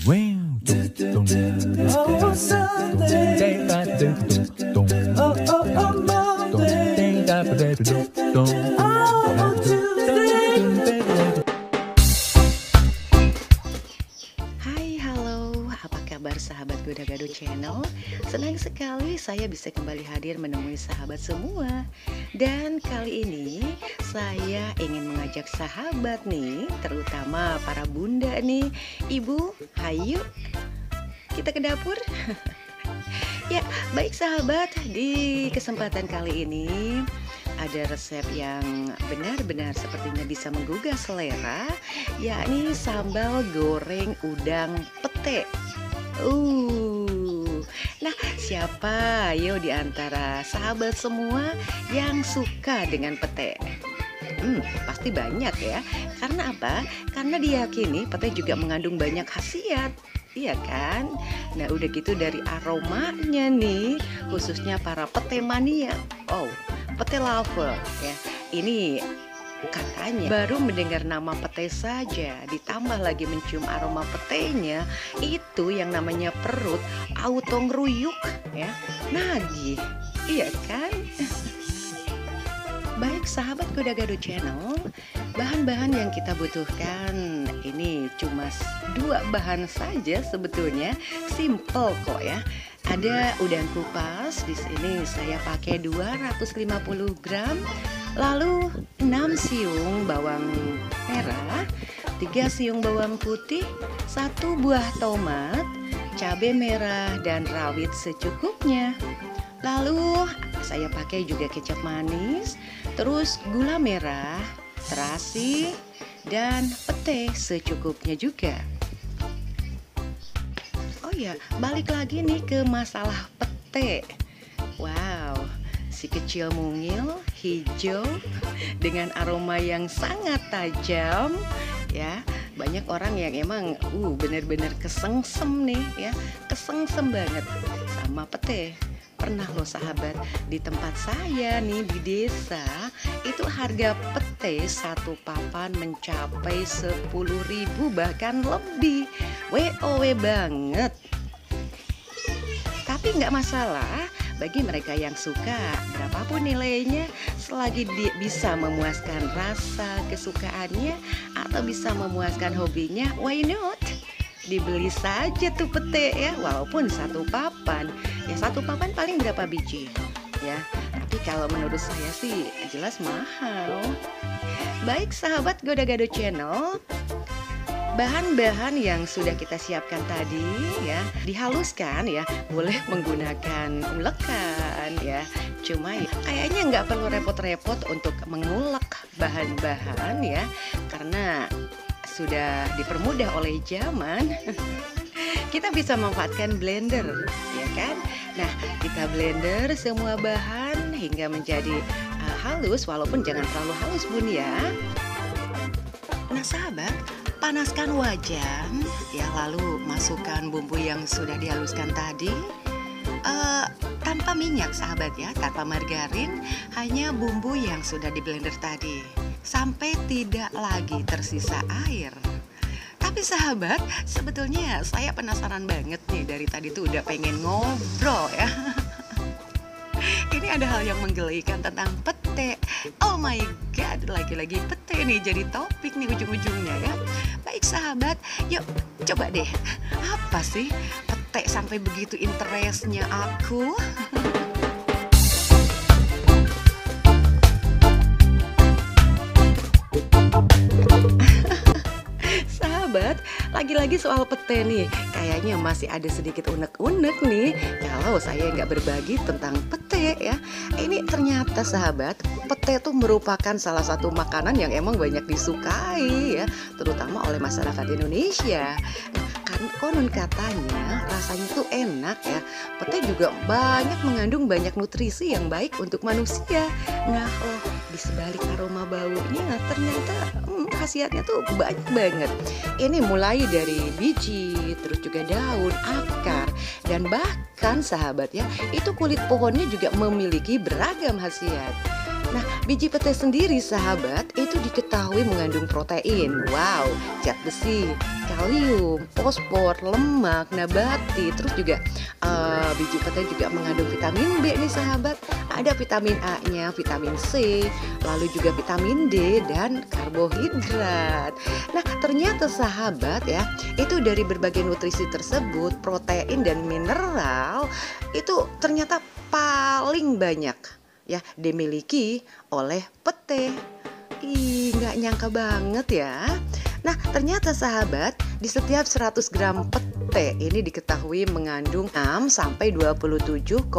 Hai, halo, apa kabar sahabat Gado-Gado Channel? Senang sekali saya bisa kembali hadir menemui sahabat semua. Dan kali ini saya ingin mengajak sahabat nih, terutama para bunda nih, ibu, hayu kita ke dapur. Ya, baik sahabat, di kesempatan kali ini ada resep yang benar-benar sepertinya bisa menggugah selera, yakni sambal goreng udang pete. Nah, siapa yo di antara sahabat semua yang suka dengan pete? Pasti banyak ya. Karena apa? Karena diyakini pete juga mengandung banyak khasiat. Iya kan? Nah, udah gitu dari aromanya nih, khususnya para pete mania. Pete lover ya. Ini katanya baru mendengar nama pete saja, ditambah lagi mencium aroma petenya, itu yang namanya perut auto ngeruyuk ya, nagih. Iya kan? Baik sahabat Gado-Gado Channel, bahan-bahan yang kita butuhkan ini cuma 2 bahan saja sebetulnya, simple kok ya. Ada udang kupas, di sini saya pakai 250 gram, lalu 6 siung bawang merah, 3 siung bawang putih, 1 buah tomat, cabai merah dan rawit secukupnya. Lalu saya pakai juga kecap manis, terus gula merah, terasi, dan pete secukupnya juga. Oh ya, balik lagi nih ke masalah pete. Wow, si kecil mungil, hijau, dengan aroma yang sangat tajam ya. Banyak orang yang emang bener-bener kesengsem nih ya, kesengsem banget sama pete. Pernah loh sahabat, di tempat saya nih di desa, itu harga pete 1 papan mencapai 10.000 bahkan lebih. WOW banget. Tapi nggak masalah bagi mereka yang suka, berapapun nilainya, selagi dia bisa memuaskan rasa kesukaannya atau bisa memuaskan hobinya, why not? Dibeli saja tuh pete ya, walaupun 1 papan. Ya 1 papan paling berapa biji ya. Tapi kalau menurut saya sih jelas mahal. Baik sahabat Gado-Gado Channel, bahan-bahan yang sudah kita siapkan tadi ya, dihaluskan ya, boleh menggunakan ulekan ya. Cuma ya, kayaknya nggak perlu repot-repot untuk mengulek bahan-bahan ya, karena sudah dipermudah oleh zaman. Kita bisa memanfaatkan blender ya kan. Nah, kita blender semua bahan hingga menjadi halus, walaupun jangan terlalu halus bun ya. Nah sahabat, panaskan wajan ya, lalu masukkan bumbu yang sudah dihaluskan tadi, tanpa minyak sahabat ya, tanpa margarin, hanya bumbu yang sudah di blender tadi, sampai tidak lagi tersisa air. Tapi sahabat, sebetulnya saya penasaran banget nih, dari tadi tuh udah pengen ngobrol ya. Ini ada hal yang menggelikan tentang pete. Oh my god, lagi-lagi pete nih jadi topik nih ujung-ujungnya ya. Baik sahabat, yuk coba deh, apa sih pete sampai begitu interestnya aku? Lagi-lagi soal pete nih, kayaknya masih ada sedikit unek-unek nih kalau saya nggak berbagi tentang pete ya. Ini ternyata sahabat, pete itu merupakan salah satu makanan yang emang banyak disukai ya, terutama oleh masyarakat Indonesia. Kan konon katanya rasanya tuh enak ya. Pete juga mengandung banyak nutrisi yang baik untuk manusia. Nah, di sebalik aroma baunya ternyata khasiatnya tuh banyak banget. Ini mulai dari biji, terus juga daun, akar, dan bahkan sahabat ya, itu kulit pohonnya juga memiliki beragam khasiat. Nah, biji pete sendiri sahabat itu diketahui mengandung protein, wow, zat besi, kalium, fosfor, lemak, nabati, terus juga biji pete juga mengandung vitamin B nih sahabat. Ada vitamin A-nya, vitamin C, lalu juga vitamin D dan karbohidrat. Nah, ternyata sahabat ya, itu dari berbagai nutrisi tersebut, protein dan mineral itu ternyata paling banyak ya dimiliki oleh pete. Ih, nggak nyangka banget ya. Nah, ternyata sahabat, di setiap 100 gram pete ini diketahui mengandung 6 sampai 27,5%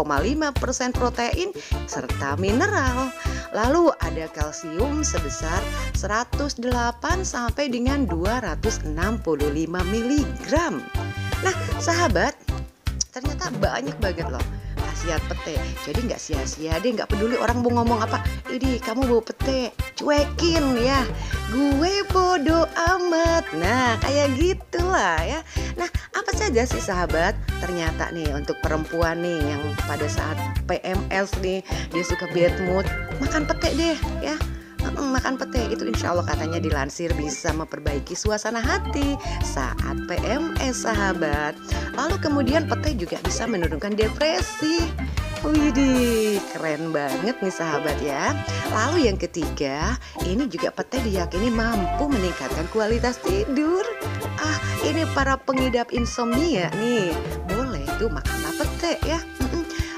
protein serta mineral. Lalu ada kalsium sebesar 108 sampai dengan 265 mg. Nah, sahabat, ternyata banyak banget loh khasiat pete. Jadi nggak sia-sia deh, nggak peduli orang mau ngomong apa. Ini kamu bawa pete, cuekin ya. Gue bodo amat. Nah, kayak gitulah ya. Nah, apa saja sih sahabat? Ternyata nih untuk perempuan nih yang pada saat PMS nih dia suka bad mood, makan pete deh ya. Makan pete itu insya Allah katanya dilansir bisa memperbaiki suasana hati saat PMS sahabat. Lalu kemudian pete juga bisa menurunkan depresi. Widih, keren banget nih sahabat ya. Lalu yang ketiga, ini juga pete diyakini mampu meningkatkan kualitas tidur. Ini para pengidap insomnia nih, boleh tuh makanlah pete ya.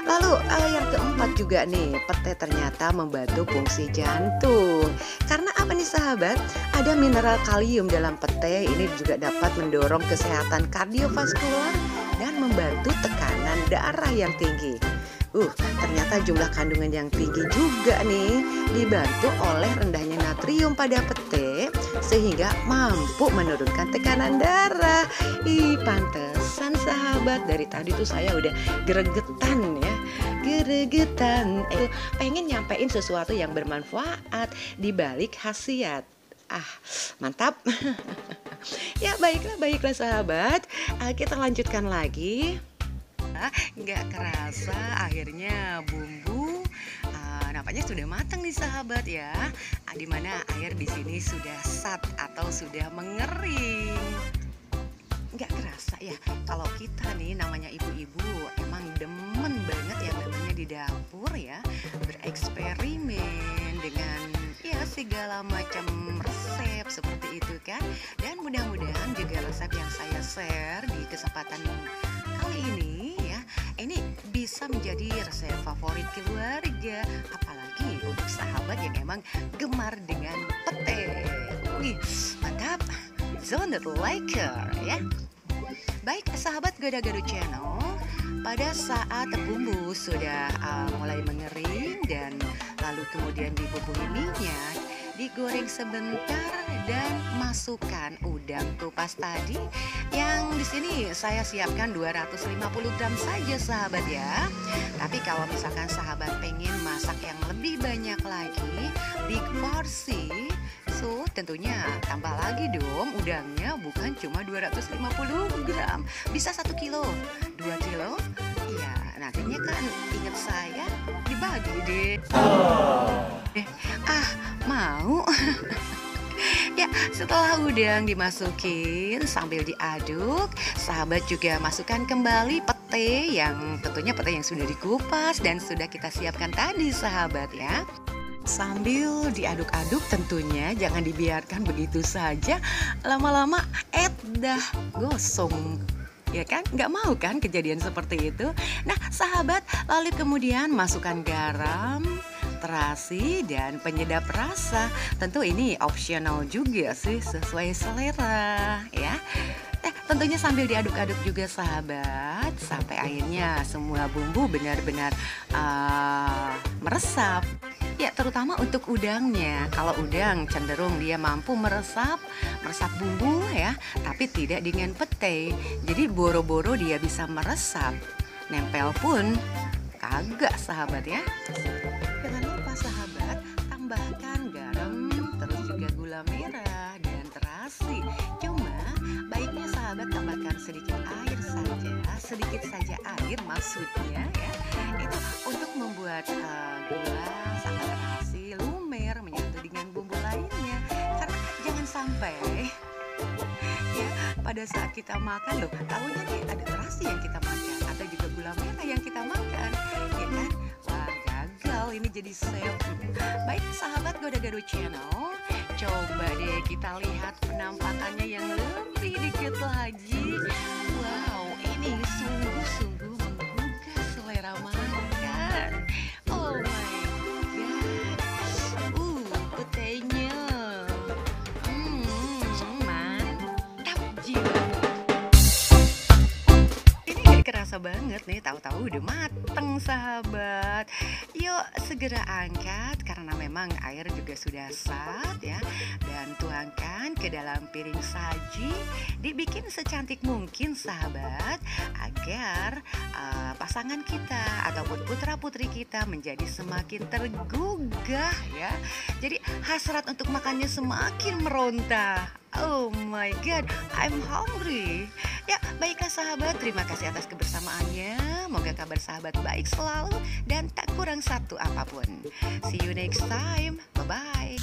Lalu yang keempat juga nih, pete ternyata membantu fungsi jantung. Karena apa nih sahabat? Ada mineral kalium dalam pete, ini juga dapat mendorong kesehatan kardiovaskular dan membantu tekanan darah yang tinggi. Ternyata jumlah kandungan yang tinggi juga nih dibantu oleh rendahnya natrium pada pete sehingga mampu menurunkan tekanan darah. Pantesan sahabat, dari tadi tuh saya udah gregetan ya. Pengen nyampein sesuatu yang bermanfaat di balik khasiat. Mantap. Ya baiklah sahabat, kita lanjutkan lagi. Nggak kerasa akhirnya bumbu nampaknya sudah matang nih sahabat ya. Dimana air di sini sudah sat atau sudah mengering. Nggak kerasa ya kalau kita nih namanya ibu-ibu emang demen banget yang namanya di dapur ya, bereksperimen dengan ya segala macam resep seperti itu kan. Dan mudah-mudahan juga resep yang saya share di kesempatan kali ini ya, ini bisa menjadi resep favorit keluarga, apalagi untuk sahabat yang emang gemar dengan pete. Mantap, zoned liker ya. Baik sahabat Gado-Gado Channel, pada saat bumbu sudah mulai mengering dan lalu kemudian dibubuhi minyak, digoreng sebentar dan masukkan udang kupas tadi yang di sini saya siapkan 250 gram saja sahabat ya. Tapi kalau misalkan sahabat pengen masak yang lebih banyak lagi, big porsi, so tentunya tambah lagi dong udangnya, bukan cuma 250 gram, bisa 1 kilo, 2 kilo. Iya, nantinya kan ingat saya dibagi deh. Mau. Ya, setelah udang dimasukin sambil diaduk, sahabat juga masukkan kembali pete yang tentunya pete yang sudah dikupas dan sudah kita siapkan tadi sahabat ya. Sambil diaduk-aduk tentunya jangan dibiarkan begitu saja, lama-lama dah gosong. Ya kan, nggak mau kan kejadian seperti itu. Nah sahabat, lalu kemudian masukkan garam, terasi dan penyedap rasa. Tentu ini optional juga sih, sesuai selera ya. Tentunya sambil diaduk-aduk juga sahabat, sampai akhirnya semua bumbu benar-benar meresap. Ya, terutama untuk udangnya. Kalau udang cenderung dia mampu meresap bumbu ya, tapi tidak dengan pete. Jadi boro-boro dia bisa meresap. Nempel pun kagak sahabat ya. Jangan lupa sahabat, tambahkan garam, terus juga gula merah dan terasi. Cuma baiknya sahabat tambahkan sedikit air maksudnya ya. Itu untuk membuat gula sama terasi sampai ya pada saat kita makan loh, tahunya nih ada terasi yang kita makan atau juga gula merah yang kita makan, ya kan? Wah, gagal ini jadi chef. Baik sahabat Gado-Gado Channel, coba deh kita lihat penampakannya yang lebih dikit lagi. Wow, ini sungguh-sungguh menggugah selera makan. Oh my god. Petainya. Mantap jiwa. Ini gak kerasa banget nih, tahu-tahu udah mateng sahabat. Yuk segera angkat karena memang air juga sudah sat ya. Dan tuangkan ke dalam piring saji. Dibikin secantik mungkin sahabat, agar pasangan kita ataupun putra-putri kita menjadi semakin tergugah ya. Jadi hasrat untuk makannya semakin meronta. Oh my god, I'm hungry. Ya, baiklah sahabat, terima kasih atas kebersamaannya. Moga kabar sahabat baik selalu dan tak kurang satu apapun. See you next time. Bye-bye.